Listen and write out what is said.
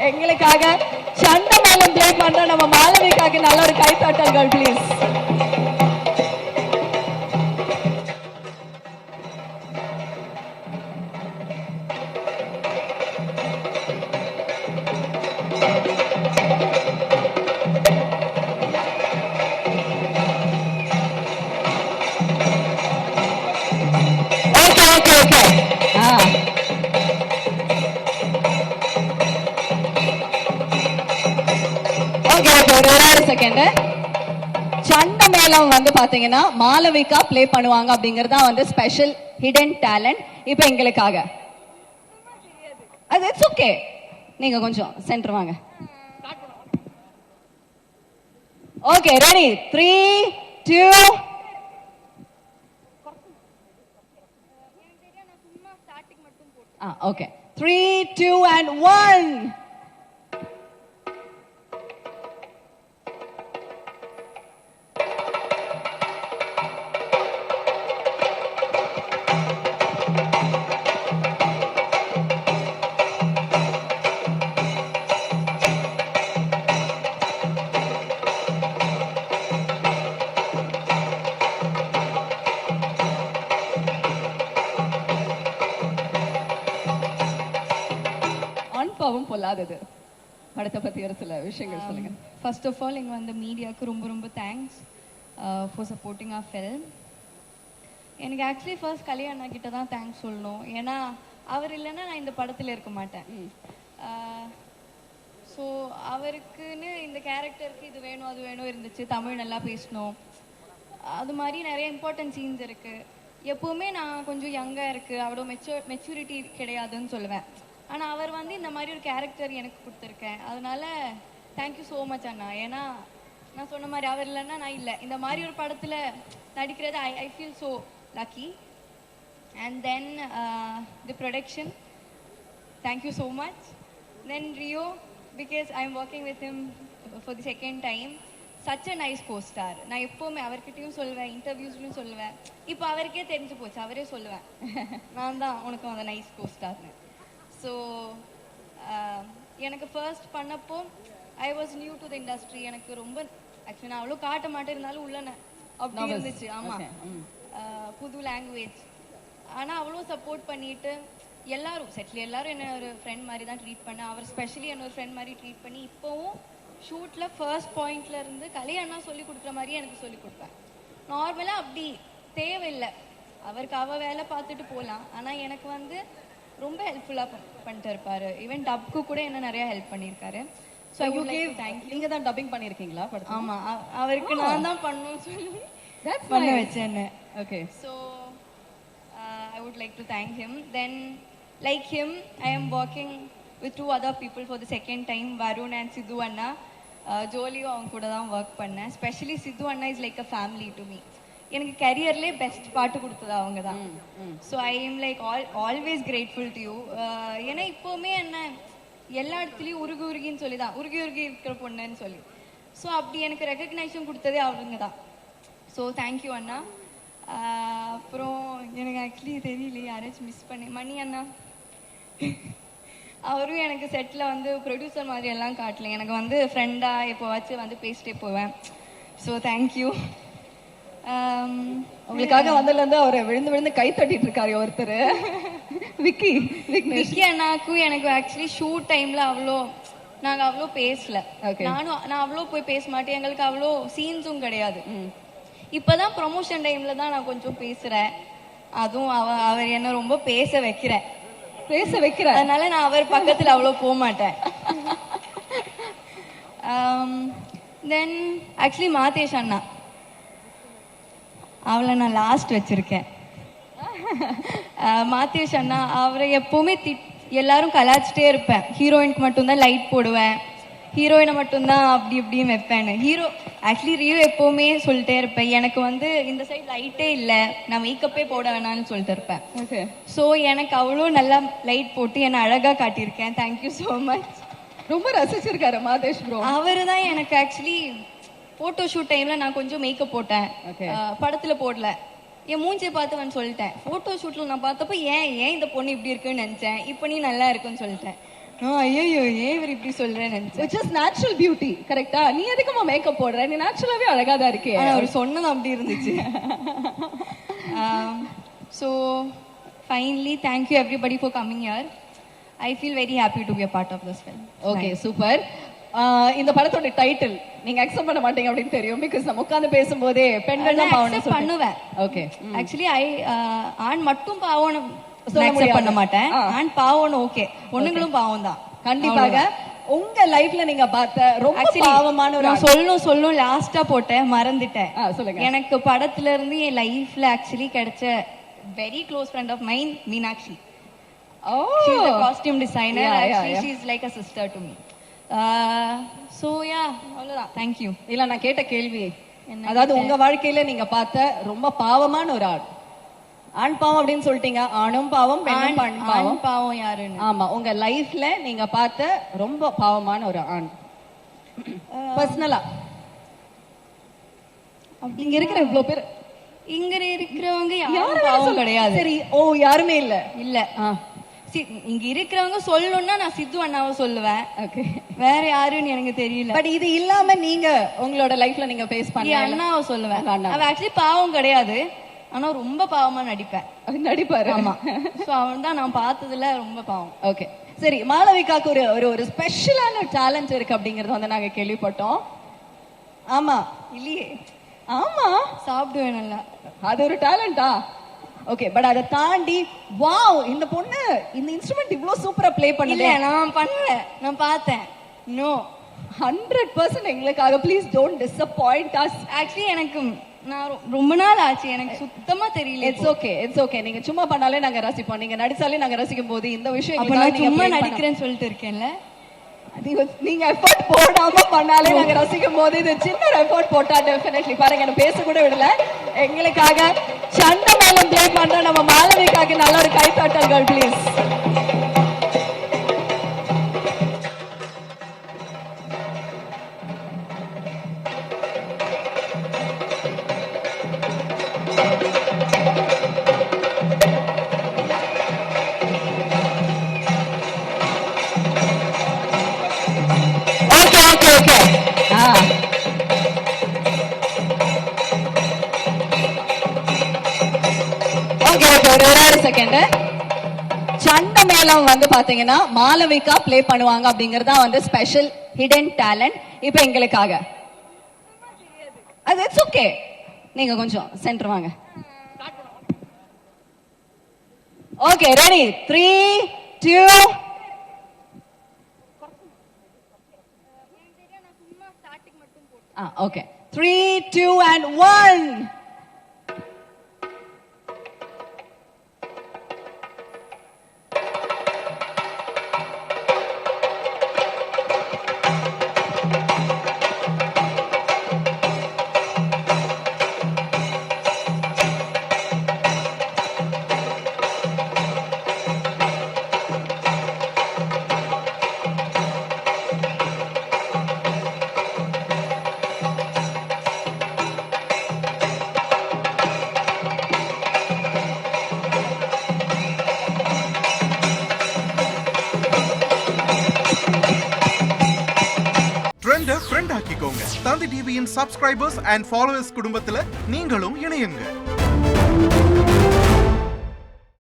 எங்களுக்காக சண்டை மேளம் ப்ளே பண்ற நம்ம மாளவிகாக்கு நல்ல ஒரு கைத்தட்டல்கள் ப்ளீஸ். சண்டை மேளம் வந்து பாத்தீங்கன்னா மாளவிகா பிளே பண்ணுவாங்க அப்படிங்கறதா வந்து ஸ்பெஷல் ஹிடன் டேலண்ட். இப்ப எங்களுக்காக அது இட்ஸ் ஓகே, நீங்க கொஞ்சம் சென்டர் வாங்க. Okay ready 3 2 okay 3 2 and 1. அனுபவம் பொல்லாதது படத்தை பத்தி ஒரு சில விஷயங்கள் சொல்லுங்க. ஃபர்ஸ்ட் ஆஃப் ஆல் இங்கே வந்து மீடியாவுக்கு ரொம்ப ரொம்ப thanks for supporting R film. எனக்கு ஆக்சுவலி ஃபர்ஸ்ட் கல்யாண கிட்ட தான் தேங்க்ஸ் சொல்லணும். ஏன்னா அவர் இல்லைன்னா நான் இந்த படத்தில் இருக்க மாட்டேன். ஸோ அவருக்குன்னு இந்த கேரக்டருக்கு இது வேணும் அது வேணும் இருந்துச்சு. தமிழ் நல்லா பேசணும், அது மாதிரி நிறைய இம்பார்ட்டன்ட் சீன்ஸ் இருக்குது. எப்போவுமே நான் கொஞ்சம் யங்காக இருக்குது, அவ்வளோ மெச்சூரிட்டி கிடையாதுன்னு சொல்லுவேன். ஆனால் அவர் வந்து இந்த மாதிரி ஒரு கேரக்டர் எனக்கு கொடுத்துருக்கேன். அதனால தேங்க்யூ ஸோ மச் அண்ணா. ஏன்னா நான் சொன்ன மாதிரி அவர் இல்லைன்னா நான் இல்லை. இந்த மாதிரி ஒரு படத்தில் நடிக்கிறது I feel so lucky. And then the production, thank you so much. Then Rio, because I am working with him for the second time. Such a nice co-star. நான் எப்போவுமே அவர்கிட்டையும் சொல்லுவேன், இன்டர்வியூஸ்லையும் சொல்லுவேன். இப்போ அவருக்கே தெரிஞ்சு போச்சு, அவரே சொல்லுவேன் நான் தான் உனக்கு அந்த நைஸ் கோஸ்டார்னு. ஸோ எனக்கு ஃபர்ஸ்ட் பண்ணப்போ I was new to the industry. எனக்கு ரொம்ப ஆக்சுவலி நான் அவ்வளோ காட்ட மாட்டேன், இருந்தாலும் உள்ள அப்படி இருந்துச்சு. ஆமாம், புது லாங்குவேஜ். ஆனால் அவ்வளோ சப்போர்ட் பண்ணிட்டு எல்லாரும் செட்டில் எல்லாரும் என்ன ஒரு ஃப்ரெண்ட் மாதிரி தான் ட்ரீட் பண்ணேன். அவர் ஸ்பெஷலி என்ன ஒரு ஃப்ரெண்ட் மாதிரி ட்ரீட் பண்ணி இப்போவும் ஷூட்டில் ஃபர்ஸ்ட் பாயிண்ட்ல இருந்து கல்யாணா சொல்லி கொடுக்குற மாதிரியே எனக்கு சொல்லி கொடுப்பேன். நார்மலாக அப்படி தேவையில்லை, அவருக்கு அவள் வேலை பார்த்துட்டு போகலாம். ஆனால் எனக்கு வந்து ரொம்ப ஹெல்ப்ஃபுல்லாக பண்ணிட்டு இருப்பாரு. ஈவன் டப்க்கு கூட என்ன நிறைய ஹெல்ப் பண்ணியிருக்காரு. ஸோ நீங்க தான் டப்பிங் பண்ணியிருக்கீங்களா? ஆமாம், அவருக்கு நான் தான் பண்ணணும்னு சொல்லி பண்ண வச்சேன். Okay, so I would like to thank him. Then like him I am working with 2 other people for the second time, Varun and Siddhu அண்ணா. ஜோலியும் அவங்க கூட தான் ஒர்க் பண்ணேன். ஸ்பெஷலி சித்து அண்ணா is like a family to me. எனக்கு கரியர்லேயே பெஸ்ட் பாட்டு கொடுத்தது அவங்க தான். So I am like always grateful to you. ஏன்னா இப்போவுமே என்ன எல்லா இடத்துலையும் உருகி உருகின்னு சொல்லி தான், உருகி உருகி இருக்கிற பொண்ணுன்னு சொல்லி. ஸோ அப்படி எனக்கு ரெகக்னைசேஷன் கொடுத்ததே அவங்க தான். ஸோ தேங்க்யூ அண்ணா. அப்புறம் எனக்கு ஆக்சுவலி தெரியல யாராச்சும் மிஸ் பண்ணேன். மணி அண்ணா அவரும் எனக்கு செட்டில் வந்து ப்ரொடியூசர் மாதிரி எல்லாம் காட்டல, எனக்கு வந்து ஃப்ரெண்டாக எப்போவாச்சும் வந்து பேசிட்டே போவேன். So thank you. உங்களுக்காக வந்ததுல இருந்து அவரை விழுந்து விழுந்து கை தட்டிட்டு இருக்காரு ஒருத்தர். விக்கி அண்ணாக்கும் எனக்கு ஆக்சுவலி ஷூட் டைம்ல நாங்க அவ்வளோ பேசல. நான் அவ்வளோ போய் பேச மாட்டேன், எங்களுக்கு அவ்வளோ சீன்ஸும் கிடையாது. இப்பதான் ப்ரொமோஷன் டைம்ல தான் நான் கொஞ்சம் பேசுறேன். அதுவும் அவர் என்ன ரொம்ப பேச வைக்கிறேன். அதனால நான் அவர் பக்கத்துல அவ்வளோ போக மாட்டேன். தென் ஆக்சுவலி மாதேஷ் அண்ணா, அவளை நான் லாஸ்ட் வச்சிருக்கேன். மாதேஷ் அண்ணா, அவரை எப்பவுமே எல்லாரும் கலாச்சிட்டே இருப்பேன். ஹீரோயினுக்கு மட்டும்தான் லைட் போடுவேன், ஹீரோயினை மட்டும்தான் அப்படி இப்படியும் வைப்பேன்னு. ஆக்சுவலி ரியோ எப்பவுமே சொல்லிட்டே இருப்பேன், எனக்கு வந்து இந்த சைட் லைட்டே இல்லை, நான் மேக்கப்பே போட வேணாம்னு சொல்லிட்டு இருப்பேன். ஸோ எனக்கு அவ்வளோ நல்லா லைட் போட்டு என்னை அழகா காட்டியிருக்கேன். Thank you so much. ரொம்ப ரசிச்சிருக்காரு மாதேஷ் ப்ரோ. அவரு தான் எனக்கு ஆக்சுவலி போட்டோ ஷூட் டைம்ல நான் கொஞ்சம் மேக்கப் போட்டேன், படத்துல போடல. என் மூஞ்சியை பார்த்து சொல்லிட்டேன். போட்டோ ஷூட்ல நான் பார்த்தப்போ ஏன் இந்த பொண்ணு இப்படி இருக்குன்னு நினைச்சேன், இப்போ நீ நல்லா இருக்குன்னு சொல்லிட்டேன். ஐயோ ஏன் இவர் இப்படி சொல்றேன்னு நினைச்சேன். which is natural beauty கரெக்ட்டா? நீ எதுக்குமா மேக்கப் போடுற? நீ நேச்சுரலாவே அழகா தான் இருக்கே. ஆனா அவர் சொன்னது அப்படி இருந்துச்சு. So finally thank you everybody for coming here. I feel very happy to be a part of this film. Okay super. இந்த படத்தோட டைட்டில் நீங்க அக்செப்ட் பண்ண மாட்டீங்க அப்படின்னு தெரியும். பிகாஸ் நம்ம உட்கார்ந்து பேசும்போதே பெண்கள் தான் பாவம்னு பண்ணுவேன். ஓகே ஆக்சுவலி ஆண் மட்டும் பாவம் அக்செப்ட் பண்ண மாட்டேன். ஆண் பாவம் ஓகே, பொண்ணுங்களும் பாவம் தான் கண்டிப்பாக. உங்க லைஃப்ல நீங்க பார்த்த ரொம்ப பாவமான ஒரு சொல்லணும் லாஸ்டா போட்டேன், மறந்துட்டேன். சொல்லுங்க. எனக்கு படத்துல இருந்து என் லைஃப்ல ஆக்சுவலி கிடைச்ச very close friend of mine Meenakshi. She is a costume designer. Actually, she is like a sister to me. So yeah, அவ்வளவுதான். Thank you. இல்ல நான் கேட்ட கேள்வி, அதாவது உங்க வாழ்க்கையில நீங்க பார்த்த ரொம்ப பாவமான ஒரு ஆள். ஆண் பாவம் அப்படின்னு சொல்லிட்டீங்க. ஆணும் பாவம் பெண்ணும் பாவம். பாவம் யாருன்னு? ஆமா, உங்க லைஃப்ல நீங்க பார்த்த ரொம்ப பாவமான ஒரு ஆண் பர்சனலா. இங்க இருக்கிற இவ்வளவு பேர், இங்க இருக்கிறவங்க யாரும் பாவம் கிடையாது. சரி, யாருமே இல்ல. இல்ல இங்க இருக்கிறவங்க சொல்லணும்னா நான் சித்து அண்ணாவை சொல்லுவேன். ஓகே, வேற யாருன்னு எனக்கு தெரியல. பட் இது இல்லாம நீங்க உங்களோட லைஃப்ல நீங்க ஃபேஸ் பண்ண அண்ணாவை சொல்லுவேன். அவ ஆக்சுவலி பாவம் கிடையாது, ஆனா ரொம்ப பாவமா நடிப்பாரு. ஆமா, சோ அவன் தான் நான் பார்த்ததுல ரொம்ப பாவம். ஓகே சரி, மாளவிகாக்கு ஒரு ஒரு ஸ்பெஷலான டேலண்ட் இருக்கு அப்படிங்கறது வந்து நாங்க கேள்விப்பட்டோம். ஆமா இல்லையே? ஆமா, சாப்பிடுவேன் நல்லா. அது ஒரு டேலண்டா? ஓகே, பட் அதை தாண்டி வாவ், இந்த பொண்ணு இந்த இன்ஸ்ட்ருமெண்ட் இவ்ளோ சூப்பரா ப்ளே பண்ணல. இல்ல நான் பண்ணல, நான் பார்த்தேன். நோ, 100% எங்களுக்காக please don't disappoint us. Actually எனக்கு நான் ரொம்ப நாள் ஆச்சு, எனக்கு சுத்தமா தெரியல. இட்ஸ் ஓகே நீங்க சும்மா பண்ணாலே நாங்க ரசிப்போம், நீங்க நடிச்சாலே நாங்க ரசிக்கும் போது இந்த விஷயம் நான் சும்மா நடிக்கிறேன்னு சொல்லிட்டு இருக்கேன்ல. நீங்க எஃபோர்ட் போடாம பண்ணாலே நாங்க ரசிக்கும் போது இது சின்ன எஃபோர்ட் போட்டா டெஃபினெட்லி பாருங்க. என்ன பேச கூட விடல. எங்களுக்காக சண்டை மேளம் ப்ளே பண்ற நம்ம மாளவிகாக்கு நல்ல ஒரு கைத்தட்டல்கள் ப்ளீஸ். செகண்ட் சண்டை மேளம் வந்து பாத்தீங்கன்னா மாளவிகா ப்ளே பண்ணுவாங்க அப்படிங்கறதா வந்து ஸ்பெஷல் ஹிடன் டேலண்ட். இப்ப எங்களுக்காக அது இட்ஸ் ஓகே, நீங்க கொஞ்சம் சென்டர் வாங்க. Okay ready, 3 2 okay 3 2 and 1. Friend ஆக்கிக்கோங்க. தந்தி டிவியின் சப்ஸ்கிரைபர்ஸ் அண்ட் ஃபாலோவர்ஸ் குடும்பத்துல நீங்களும் இணையுங்க.